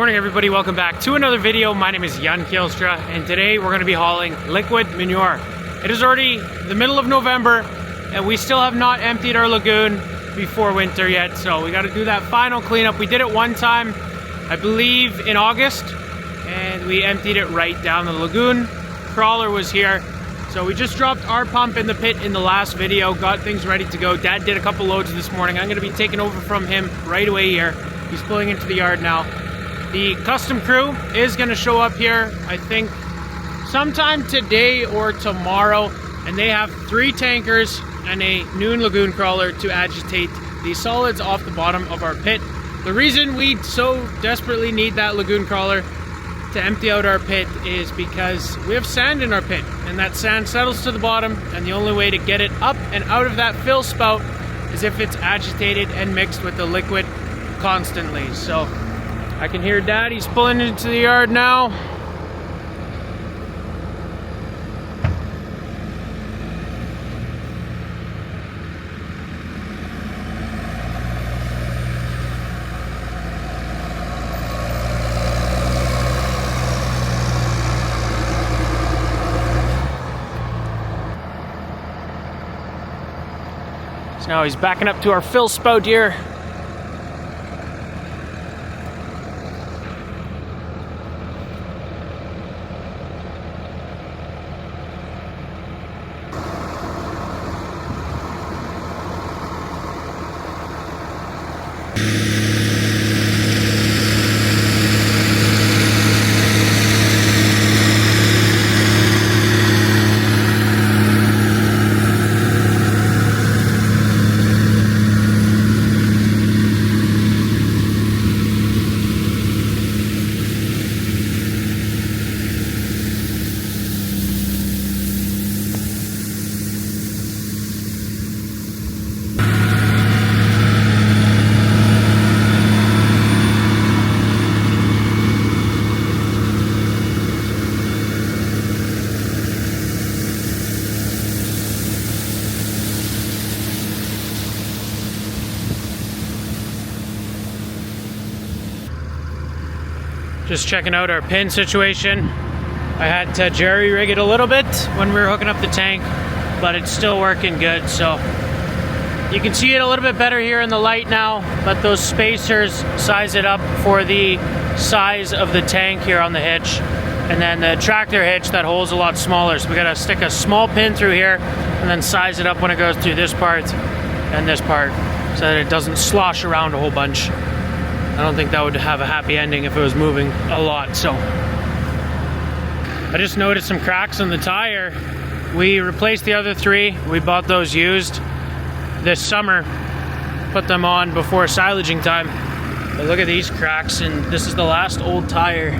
morning everybody, welcome back to another video. My name is Jan Kielstra and today we're going to be hauling liquid manure. It is already the middle of November and we still have not emptied our lagoon before winter yet, so we got to do that final cleanup. We did it one time, I believe in August, and we emptied it right down the lagoon. Crawler was here, so we just dropped our pump in the pit in the last video, got things ready to go. Dad did a couple loads this morning. I'm going to be taking over from him right away here. He's pulling into the yard now. The custom crew is going to show up here, I think, sometime today or tomorrow. And they have 3 tankers and a Neline lagoon crawler to agitate the solids off the bottom of our pit. The reason we so desperately need that lagoon crawler to empty out our pit is because we have sand in our pit. And that sand settles to the bottom. And the only way to get it up and out of that fill spout is if it's agitated and mixed with the liquid constantly. So I can hear Dad, he's pulling into the yard now. So now he's backing up to our fill spout here. Just checking out our pin situation. I had to jerry rig it a little bit when we were hooking up the tank, but it's still working good. So you can see it a little bit better here in the light now, but those spacers size it up for the size of the tank here on the hitch. And then the tractor hitch, that hole's a lot smaller. So we gotta stick a small pin through here and then size it up when it goes through this part and this part so that it doesn't slosh around a whole bunch. I don't think that would have a happy ending if it was moving a lot. So I just noticed some cracks on the tire. We replaced the other 3. We bought those used this summer, put them on before silaging time. But look at these cracks, and this is the last old tire.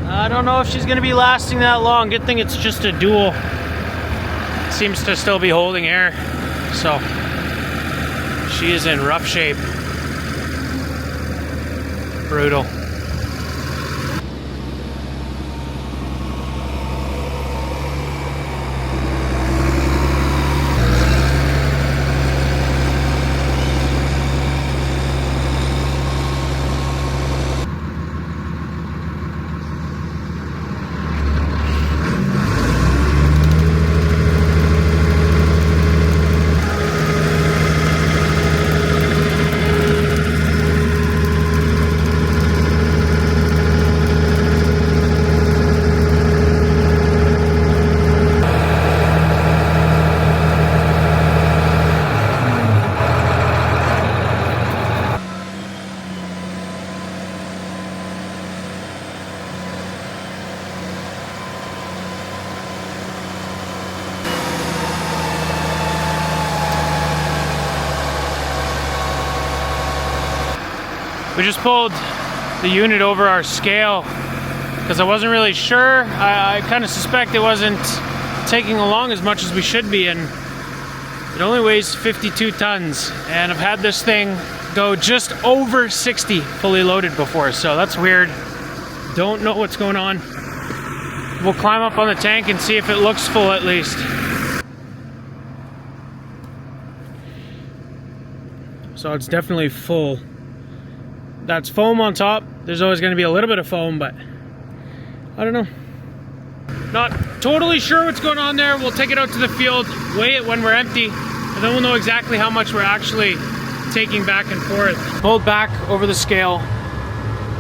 I don't know if she's gonna be lasting that long. Good thing it's just a dual. It seems to still be holding air. So she is in rough shape. Brutal. We just pulled the unit over our scale because I wasn't really sure. I kind of suspect it wasn't taking along as much as we should be, and it only weighs 52 tons. And I've had this thing go just over 60 fully loaded before, so that's weird. Don't know what's going on. We'll climb up on the tank and see if it looks full at least. So it's definitely full. that's foam on top. There's always going to be a little bit of foam, but I don't know. Not totally sure what's going on there. We'll take it out to the field, weigh it when we're empty, and then we'll know exactly how much we're actually taking back and forth. Pulled back over the scale,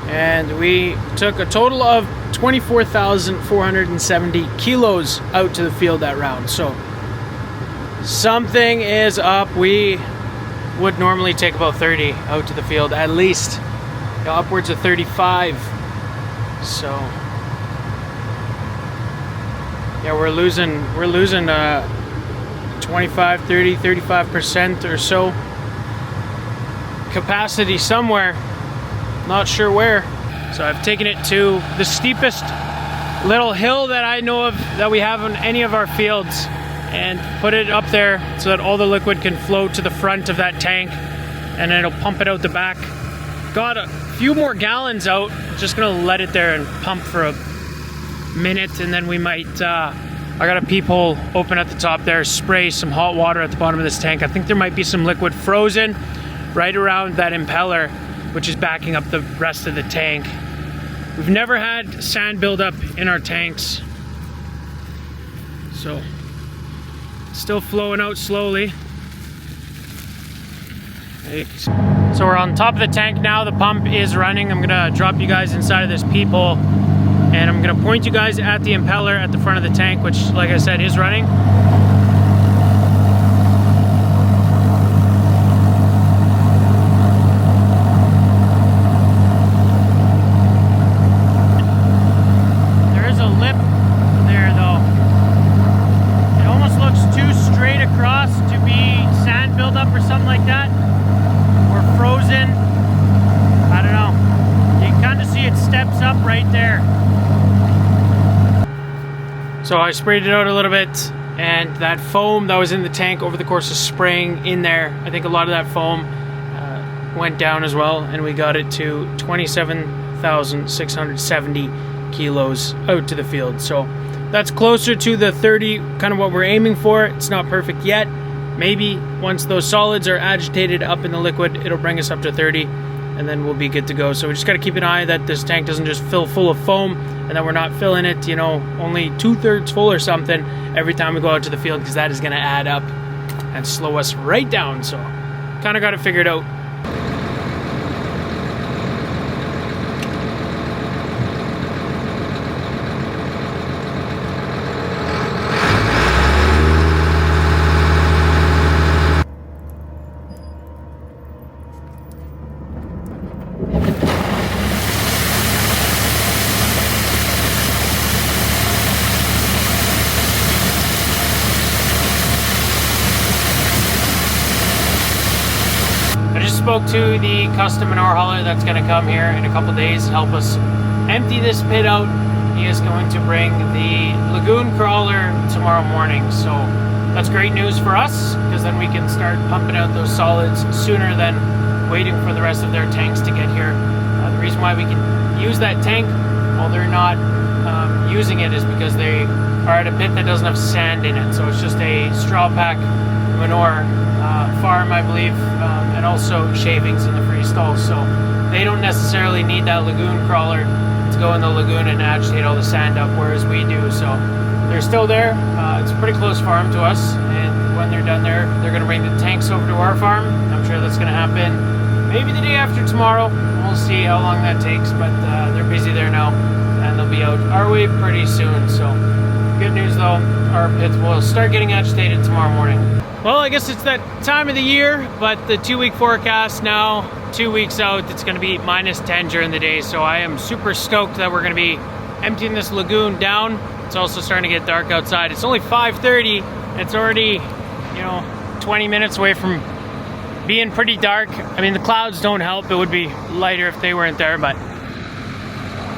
and we took a total of 24,470 kilos out to the field that round. So something is up. We would normally take about 30 out to the field, at least, you know, upwards of 35. So yeah, we're losing 25, 30, 35% or so capacity somewhere, not sure where. So I've taken it to the steepest little hill that I know of that we have on any of our fields, and put it up there so that all the liquid can flow to the front of that tank, and then it'll pump it out the back. Got a few more gallons out, just gonna let it there and pump for a minute, and then we might, I got a peephole open at the top there, spray some hot water at the bottom of this tank. I think there might be some liquid frozen right around that impeller, which is backing up the rest of the tank. We've never had sand buildup in our tanks, so still flowing out slowly. So we're on top of the tank now. The pump is running. I'm gonna drop you guys inside of this peephole, and I'm gonna point you guys at the impeller at the front of the tank, which, like I said, is running. There is a lip there though. It almost looks too straight across to be sand buildup or something like that, or frozen. I don't know. You can kind of see it steps up right there. So I sprayed it out a little bit, and that foam that was in the tank over the course of spraying in there, I think a lot of that foam went down as well, and we got it to 27,670 kilos out to the field. So that's closer to the 30, kind of what we're aiming for. It's not perfect yet. Maybe once those solids are agitated up in the liquid, it'll bring us up to 30, and then we'll be good to go. So we just got to keep an eye that this tank doesn't just fill full of foam, and that we're not filling it, you know, only 2/3 full or something every time we go out to the field, because that is going to add up and slow us right down. So kind of got it figured out. Spoke to the custom manure hauler that's going to come here in a couple days, help us empty this pit out. He is going to bring the lagoon crawler tomorrow morning, so that's great news for us, because then we can start pumping out those solids sooner than waiting for the rest of their tanks to get here. The reason why we can use that tank while they're not using it is because they are at a pit that doesn't have sand in it, so it's just a straw pack manure farm, I believe, and also shavings in the freestall, so they don't necessarily need that lagoon crawler to go in the lagoon and agitate all the sand up, whereas we do. So they're still there. It's a pretty close farm to us, and when they're done there, they're going to bring the tanks over to our farm. I'm sure that's going to happen maybe the day after tomorrow. We'll see how long that takes, but they're busy there now, and they'll be out our way pretty soon. So good news though, our pits will start getting agitated tomorrow morning. Well, I guess it's that time of the year, but the 2-week forecast now, 2 weeks out, it's going to be -10 during the day. So I am super stoked that we're going to be emptying this lagoon down. It's also starting to get dark outside. It's only 5:30. It's already, you know, 20 minutes away from being pretty dark. I mean, the clouds don't help. It would be lighter if they weren't there, but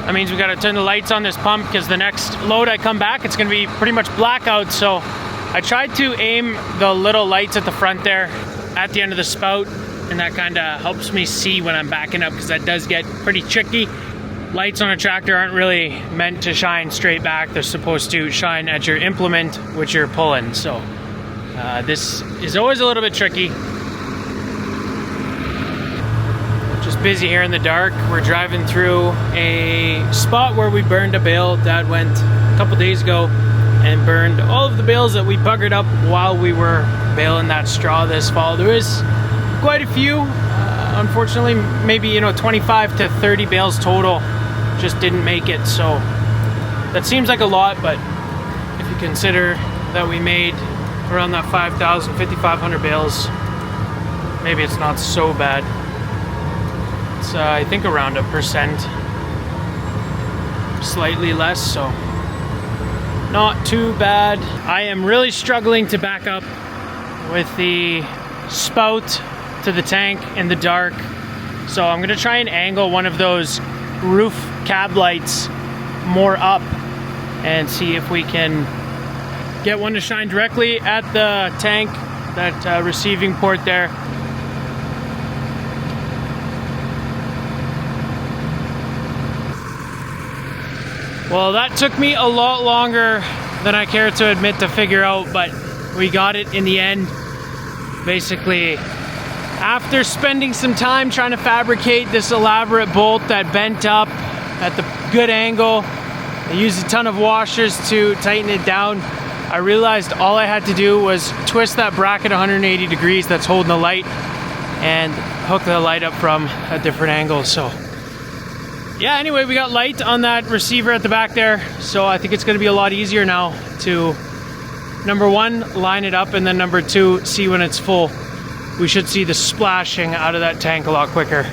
that means we got to turn the lights on this pump, because the next load I come back, it's going to be pretty much blackout. So I tried to aim the little lights at the front there at the end of the spout, and that kind of helps me see when I'm backing up, because that does get pretty tricky. Lights on a tractor aren't really meant to shine straight back. They're supposed to shine at your implement, which you're pulling. So this is always a little bit tricky. Just busy here in the dark. We're driving through a spot where we burned a bale. Dad went a couple days ago and burned all of the bales that we buggered up while we were baling that straw this fall. There is quite a few, unfortunately, maybe 25 to 30 bales total just didn't make it. So that seems like a lot, but if you consider that we made around that 5,000, 5,500 bales, maybe it's not so bad. It's I think around 1%, slightly less, so not too bad. I am really struggling to back up with the spout to the tank in the dark, so I'm gonna try and angle one of those roof cab lights more up and see if we can get one to shine directly at the tank, that receiving port there. Well, that took me a lot longer than I care to admit to figure out, but we got it in the end. Basically, after spending some time trying to fabricate this elaborate bolt that bent up at the good angle, I used a ton of washers to tighten it down. I realized all I had to do was twist that bracket 180 degrees that's holding the light and hook the light up from a different angle. So yeah, anyway, we got light on that receiver at the back there, so I think it's going to be a lot easier now to, number one, line it up, and then number two, see when it's full. We should see the splashing out of that tank a lot quicker.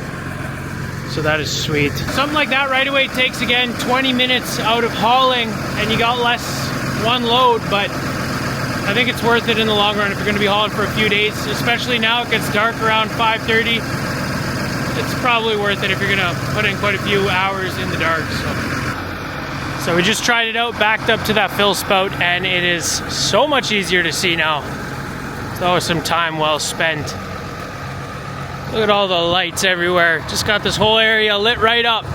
So that is sweet. Something like that right away takes, again, 20 minutes out of hauling, and you got one load, but I think it's worth it in the long run if you're going to be hauling for a few days, especially now it gets dark around 5:30. It's probably worth it if you're gonna put in quite a few hours in the dark. So we just tried it out, backed up to that fill spout, and it is so much easier to see now. So that was some time well spent. Look at all the lights everywhere. Just got this whole area lit right up.